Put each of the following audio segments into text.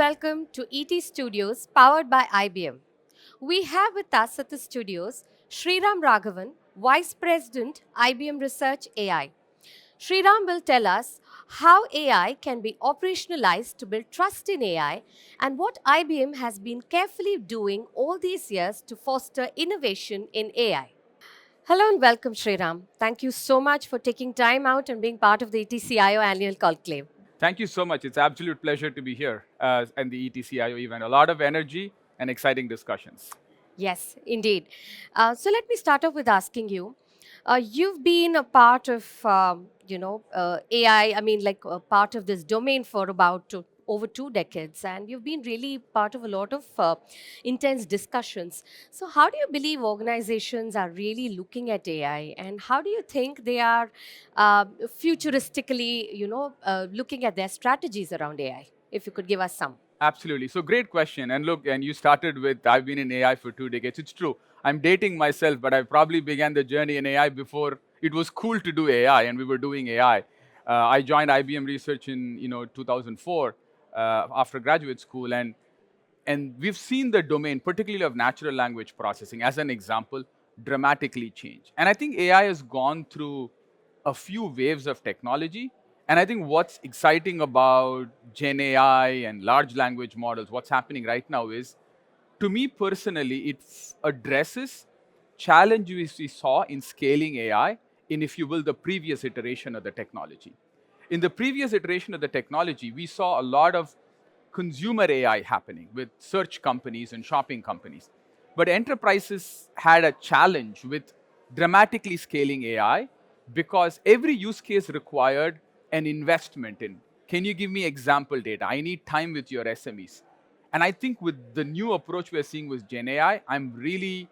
welcome to ETStudios powered by IBM. We have with us at the studios Sriram Raghavan, Vice President, IBM Research AI. Sriram will tell us how AI can be operationalized to build trust in AI and what IBM has been carefully doing all these years to foster innovation in AI. Hello and welcome, Sriram. Thank you so much for taking time out and being part of the ETCIO Annual Conclave. Thank you so much. It's an absolute pleasure to be here and the ETCIO event. A lot of energy and exciting discussions. Yes, indeed. So let me start off with asking you. You've been a part of, AI. I mean, like a part of this domain for about over 2 decades, and you've been really part of a lot of intense discussions. So, how do you believe organizations are really looking at AI, and how do you think they are futuristically, looking at their strategies around AI? If you could give us some. Absolutely. So great question. And look, and you started with, I've been in AI for 2 decades. It's true. I'm dating myself, but I probably began the journey in AI before it was cool to do AI and we were doing AI. I joined IBM Research in 2004 after graduate school. And we've seen the domain, particularly of natural language processing, as an example, dramatically change. And I think AI has gone through a few waves of technology. And I think what's exciting about Gen AI and large language models, what's happening right now is, to me personally, it addresses challenges we saw in scaling AI in, if you will, the previous iteration of the technology. In the previous iteration of the technology, we saw a lot of consumer AI happening with search companies and shopping companies. But enterprises had a challenge with dramatically scaling AI because every use case required an investment in, can you give me example data? I need time with your SMEs. And I think with the new approach we're seeing with Gen AI, I'm really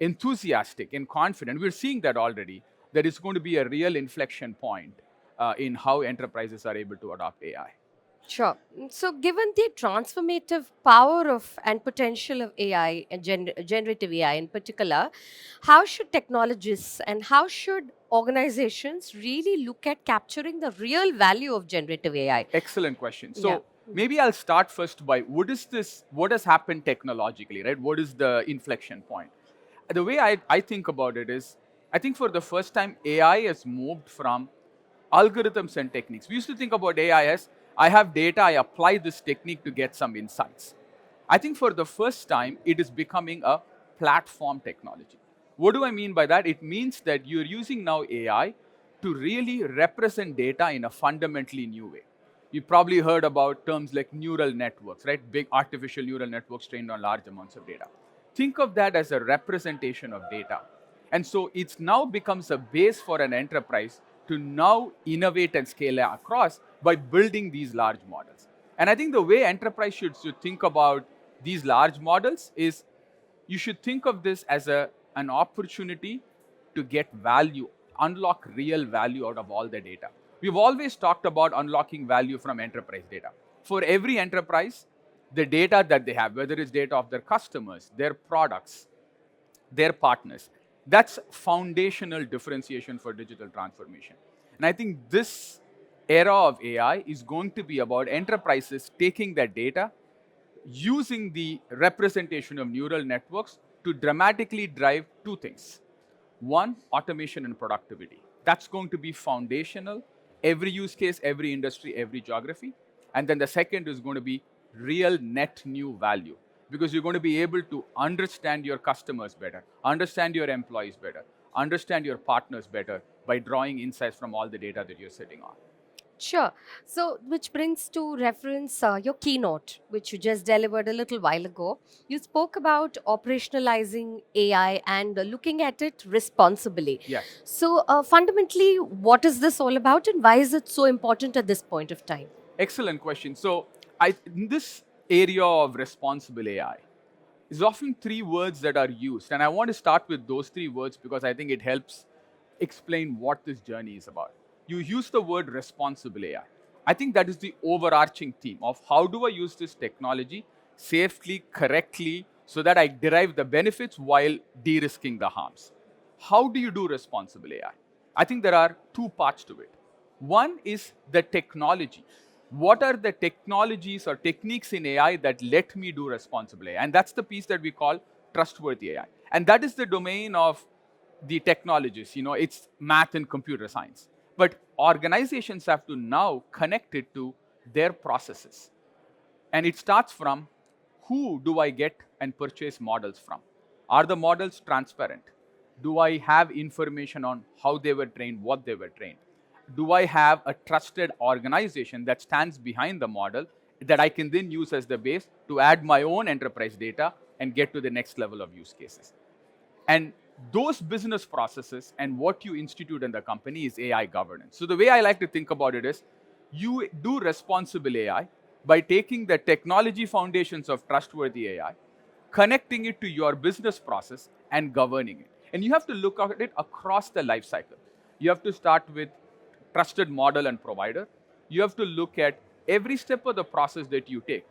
enthusiastic and confident. We're seeing that already, that it's going to be a real inflection point in how enterprises are able to adopt AI. Sure. So, given the transformative power of and potential of AI and generative AI in particular, how should technologists and how should organizations really look at capturing the real value of generative AI? Excellent question. Yeah. So maybe I'll start first by what has happened technologically, right? What is the inflection point? The way I think about it is, I think for the first time, AI has moved from algorithms and techniques. We used to think about AI as, I have data, I apply this technique to get some insights. I think for the first time, it is becoming a platform technology. What do I mean by that? It means that you're using now AI to really represent data in a fundamentally new way. You've probably heard about terms like neural networks, right? Big artificial neural networks trained on large amounts of data. Think of that as a representation of data. And so it's now becomes a base for an enterprise to now innovate and scale across by building these large models. And I think the way enterprise should think about these large models is, you should think of this as an opportunity to get value, unlock real value out of all the data. We've always talked about unlocking value from enterprise data. For every enterprise, the data that they have, whether it's data of their customers, their products, their partners, that's foundational differentiation for digital transformation. And I think this era of AI is going to be about enterprises taking that data, using the representation of neural networks to dramatically drive two things. One, automation and productivity. That's going to be foundational, every use case, every industry, every geography. And then the second is going to be real net new value, because you're going to be able to understand your customers better, understand your employees better, understand your partners better by drawing insights from all the data that you're sitting on. Sure. So, which brings to reference your keynote, which you just delivered a little while ago. You spoke about operationalizing AI and looking at it responsibly. Yes. So, fundamentally, what is this all about and why is it so important at this point of time? Excellent question. So, in this area of responsible AI, is often three words that are used. And I want to start with those three words because I think it helps explain what this journey is about. You use the word responsible AI. I think that is the overarching theme of how do I use this technology safely, correctly, so that I derive the benefits while de-risking the harms. How do you do responsible AI? I think there are two parts to it. One is the technology. What are the technologies or techniques in AI that let me do responsible AI? And that's the piece that we call trustworthy AI. And that is the domain of the technologies. It's math and computer science. But organizations have to now connect it to their processes. And it starts from, who do I get and purchase models from? Are the models transparent? Do I have information on how they were trained, what they were trained? Do I have a trusted organization that stands behind the model that I can then use as the base to add my own enterprise data and get to the next level of use cases? And those business processes and what you institute in the company is AI governance. So the way I like to think about it is, you do responsible AI by taking the technology foundations of trustworthy AI, connecting it to your business process and governing it. And you have to look at it across the life cycle. You have to start with trusted model and provider. You have to look at every step of the process that you take.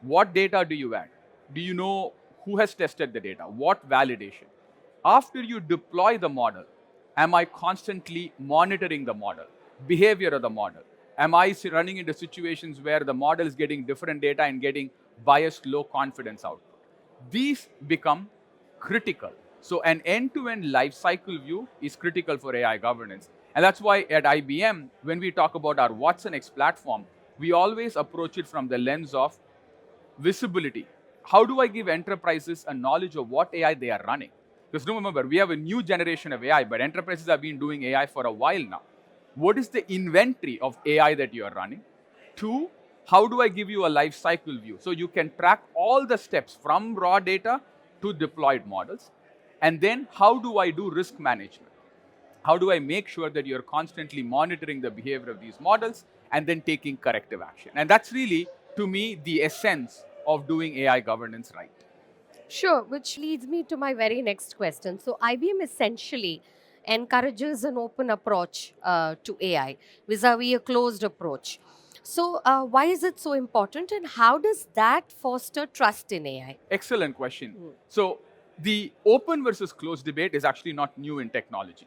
What data do you add? Do you know who has tested the data? What validation? After you deploy the model, am I constantly monitoring the model, behavior of the model? Am I running into situations where the model is getting different data and getting biased, low confidence output? These become critical. So an end-to-end life cycle view is critical for AI governance. And that's why at IBM, when we talk about our Watson X platform, we always approach it from the lens of visibility. How do I give enterprises a knowledge of what AI they are running? Because remember, we have a new generation of AI, but enterprises have been doing AI for a while now. What is the inventory of AI that you are running? Two, how do I give you a life cycle view? So you can track all the steps from raw data to deployed models. And then how do I do risk management? How do I make sure that you're constantly monitoring the behavior of these models and then taking corrective action? And that's really, to me, the essence of doing AI governance right. Sure, which leads me to my very next question. So, IBM essentially encourages an open approach to AI vis-a-vis a closed approach. So, why is it so important, and how does that foster trust in AI? Excellent question. So, the open versus closed debate is actually not new in technology.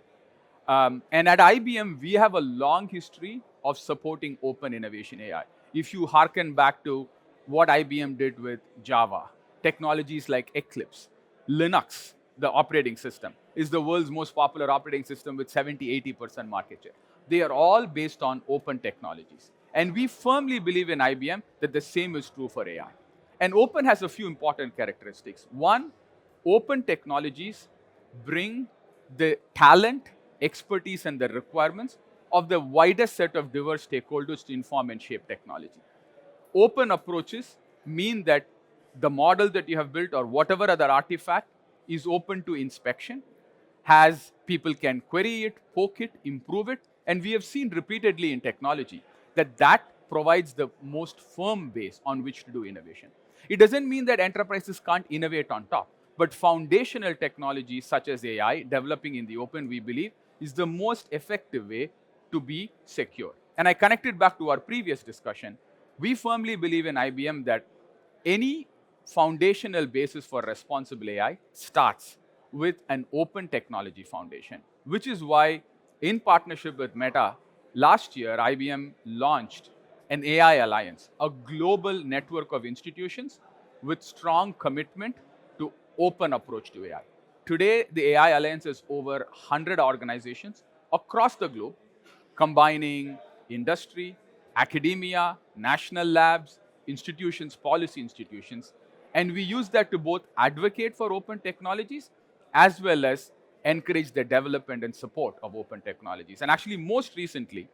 And at IBM, we have a long history of supporting open innovation AI. If you hearken back to what IBM did with Java, technologies like Eclipse, Linux, the operating system, is the world's most popular operating system with 70-80% market share. They are all based on open technologies. And we firmly believe in IBM that the same is true for AI. And open has a few important characteristics. One, open technologies bring the talent, expertise, and the requirements of the widest set of diverse stakeholders to inform and shape technology. Open approaches mean that the model that you have built or whatever other artifact is open to inspection, has people can query it, poke it, improve it, and we have seen repeatedly in technology that provides the most firm base on which to do innovation. It doesn't mean that enterprises can't innovate on top, but foundational technologies such as AI, developing in the open, we believe, is the most effective way to be secure. And I connected back to our previous discussion. We firmly believe in IBM that any foundational basis for responsible AI starts with an open technology foundation, which is why, in partnership with Meta, last year IBM launched an AI Alliance, a global network of institutions with strong commitment to open approach to AI. Today, the AI Alliance is over 100 organizations across the globe, combining industry, academia, national labs, institutions, policy institutions. And we use that to both advocate for open technologies as well as encourage the development and support of open technologies. And actually, most recently,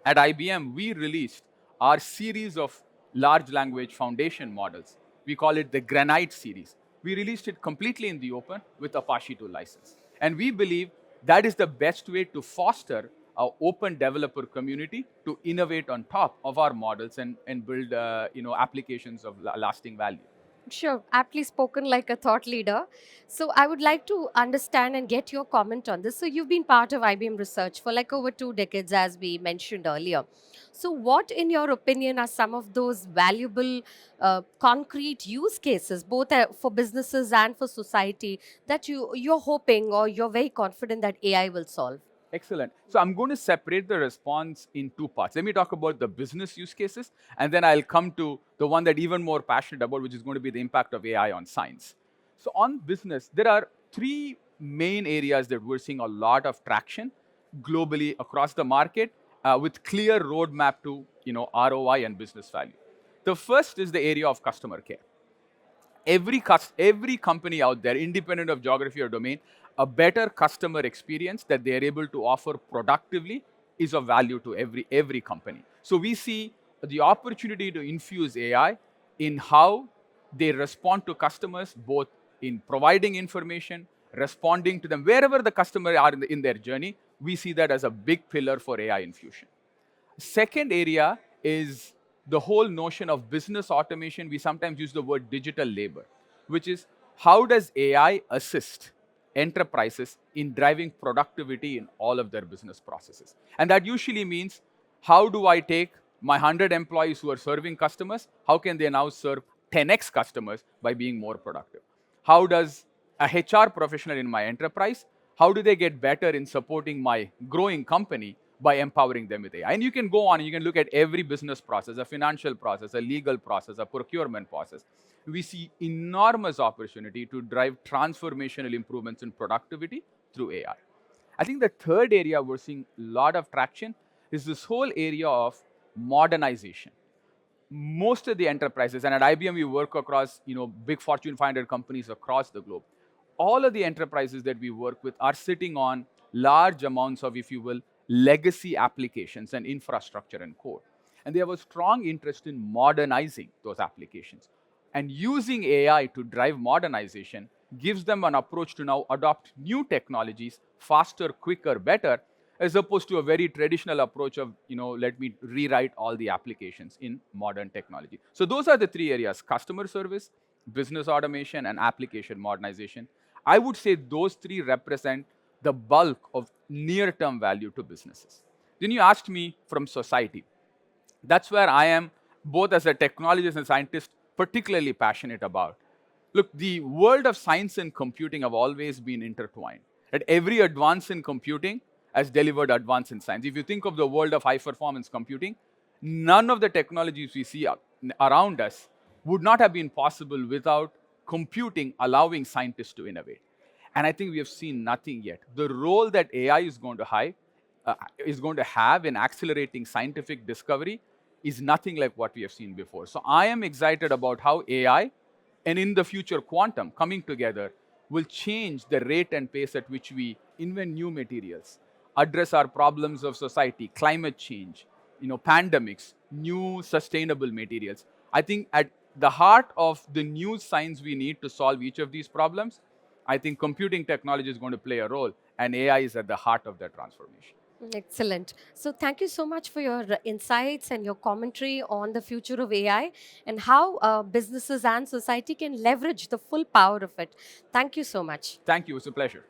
at IBM, we released our series of large language foundation models. We call it the Granite series. We released it completely in the open with Apache 2 license. And we believe that is the best way to foster our open developer community to innovate on top of our models and build applications of lasting value. Sure, aptly spoken like a thought leader. So, I would like to understand and get your comment on this. So, you've been part of IBM research for like over 2 decades, as we mentioned earlier. So, what, in your opinion, are some of those valuable, concrete use cases, both for businesses and for society, that you're hoping or you're very confident that AI will solve? Excellent. So I'm going to separate the response in two parts. Let me talk about the business use cases, and then I'll come to the one that even more passionate about, which is going to be the impact of AI on science. So on business, there are three main areas that we're seeing a lot of traction globally across the market with clear roadmap to ROI and business value. The first is the area of customer care. Every company out there, independent of geography or domain, a better customer experience that they are able to offer productively is of value to every company. So we see the opportunity to infuse AI in how they respond to customers, both in providing information, responding to them wherever the customer are in their journey. We see that as a big pillar for AI infusion. Second area is the whole notion of business automation. We sometimes use the word digital labor, which is how does AI assist enterprises in driving productivity in all of their business processes? And that usually means how do I take my 100 employees who are serving customers, how can they now serve 10x customers by being more productive? How does a HR professional in my enterprise, how do they get better in supporting my growing company by empowering them with AI? And you can go on and you can look at every business process, a financial process, a legal process, a procurement process. We see enormous opportunity to drive transformational improvements in productivity through AI. I think the third area we're seeing a lot of traction is this whole area of modernization. Most of the enterprises, and at IBM we work across big Fortune 500 companies across the globe. All of the enterprises that we work with are sitting on large amounts of, if you will, legacy applications and infrastructure and code. And they have a strong interest in modernizing those applications. And using AI to drive modernization gives them an approach to now adopt new technologies faster, quicker, better, as opposed to a very traditional approach of, let me rewrite all the applications in modern technology. So those are the three areas: customer service, business automation, and application modernization. I would say those three represent the bulk of near-term value to businesses. Then you asked me from society. That's where I am, both as a technologist and scientist, particularly passionate about. Look, the world of science and computing have always been intertwined. That every advance in computing has delivered advance in science. If you think of the world of high performance computing, none of the technologies we see around us would not have been possible without computing allowing scientists to innovate. And I think we have seen nothing yet. The role that AI is going to have in accelerating scientific discovery is nothing like what we have seen before. So I am excited about how AI and in the future quantum coming together will change the rate and pace at which we invent new materials, address our problems of society, climate change, pandemics, new sustainable materials. I think at the heart of the new science we need to solve each of these problems, I think computing technology is going to play a role, and AI is at the heart of that transformation. Excellent. So, thank you so much for your insights and your commentary on the future of AI and how businesses and society can leverage the full power of it. Thank you so much. Thank you. It's a pleasure.